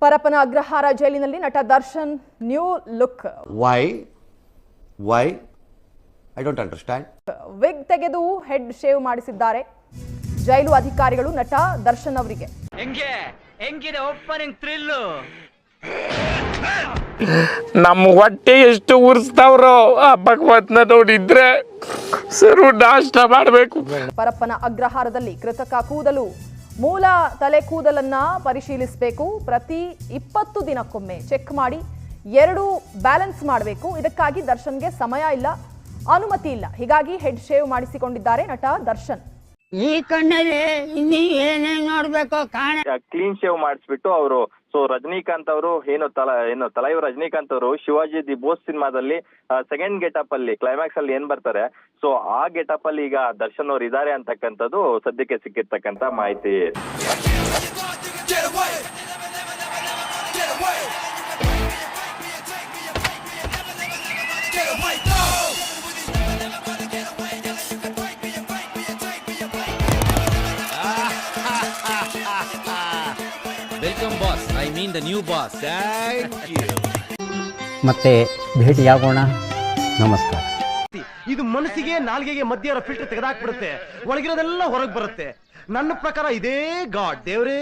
ಪರಪ್ಪನ ಅಗ್ರಹಾರ ಜೈಲಿನಲ್ಲಿ ನಟ Darshan new look. Why I don't understand. Wig ತೆಗೆದು ಹೆಡ್ ಶೇವ್ ಮಾಡಿಸಿದ್ದಾರೆ ಜೈಲು ಅಧಿಕಾರಿಗಳು ನಟ ದರ್ಶನ್ ಅವರಿಗೆ. ಹೆಂಗಿದೆ ಓಪನಿಂಗ್ ಥ್ರಿಲ್ಲು. ನಮ್ಮ ಹೊಟ್ಟೆ ಎಷ್ಟು ಉರ್ಸ್ತಾವ್ರೋ ಆ ಭಗವಂತನ ನೋಡಿದ್ರೆ ಸರು ನಾಷ್ಟ ಮಾಡಬೇಕು. ಪರಪ್ಪನ ಅಗ್ರಹಾರದಲ್ಲಿ ಕೃತಕ ಕೂದಲು, ಮೂಲ ತಲೆ ಕೂದಲನ್ನ ಪರಿಶೀಲಿಸಬೇಕು. ಪ್ರತಿ 20 ದಿನಕ್ಕೊಮ್ಮೆ ಚೆಕ್ ಮಾಡಿ 2 ಬ್ಯಾಲೆನ್ಸ್ ಮಾಡಬೇಕು. ಇದಕ್ಕಾಗಿ ದರ್ಶನ್ಗೆ ಸಮಯ ಇಲ್ಲ, ಅನುಮತಿ ಇಲ್ಲ. ಹೀಗಾಗಿ ಹೆಡ್ ಶೇವ್ ಮಾಡಿಸಿಕೊಂಡಿದ್ದಾರೆ ನಟ ದರ್ಶನ್. ಈ ಕಣ್ಣಲ್ಲಿ ಇನ್ನೀ ಏನೇನ್ ನೋಡ್ಬೇಕು ಕ್ಲೀನ್ ಶೇವ್ ಮಾಡಿಸ್ಬಿಟ್ಟು ಅವರು ರಜನಿಕಾಂತ್ ಅವರು ಇವರು ರಜನಿಕಾಂತ್ ಅವರು ಶಿವಾಜಿ ದಿ ಬೋಸ್ ಸಿನಿಮಾದಲ್ಲಿ ಸೆಕೆಂಡ್ ಗೆಟಪ್ ಅಲ್ಲಿ ಕ್ಲೈಮ್ಯಾಕ್ಸ್ ಅಲ್ಲಿ ಏನ್ ಬರ್ತಾರೆ, ಸೊ ಆ ಗೆಟಪ್ ಅಲ್ಲಿ ಈಗ ದರ್ಶನ್ ಅವರು ಇದ್ದಾರೆ ಅಂತಕ್ಕಂಥದ್ದು ಸದ್ಯಕ್ಕೆ ಸಿಕ್ಕಿರ್ತಕ್ಕಂಥ ಮಾಹಿತಿ. Welcome boss, I mean the new boss. Thank you. ಮತ್ತೆ ಭೇಟಿಯಾಗೋಣ. ನಮಸ್ಕಾರ. ಇದು ಮನಸ್ಸಿಗೆ ನಾಲ್ಗೆಗೆ ಮಧ್ಯ ಇರೋ ಫಿಲ್ಟರ್ ತೆಗೆದಾಕ್ಬಿಡುತ್ತೆ, ಒಳಗಿರೋದೆಲ್ಲ ಹೊರಗೆ ಬರುತ್ತೆ. ನನ್ನ ಪ್ರಕಾರ ಇದೇ ಗಾಡ್ ದೇವ್ರೇ.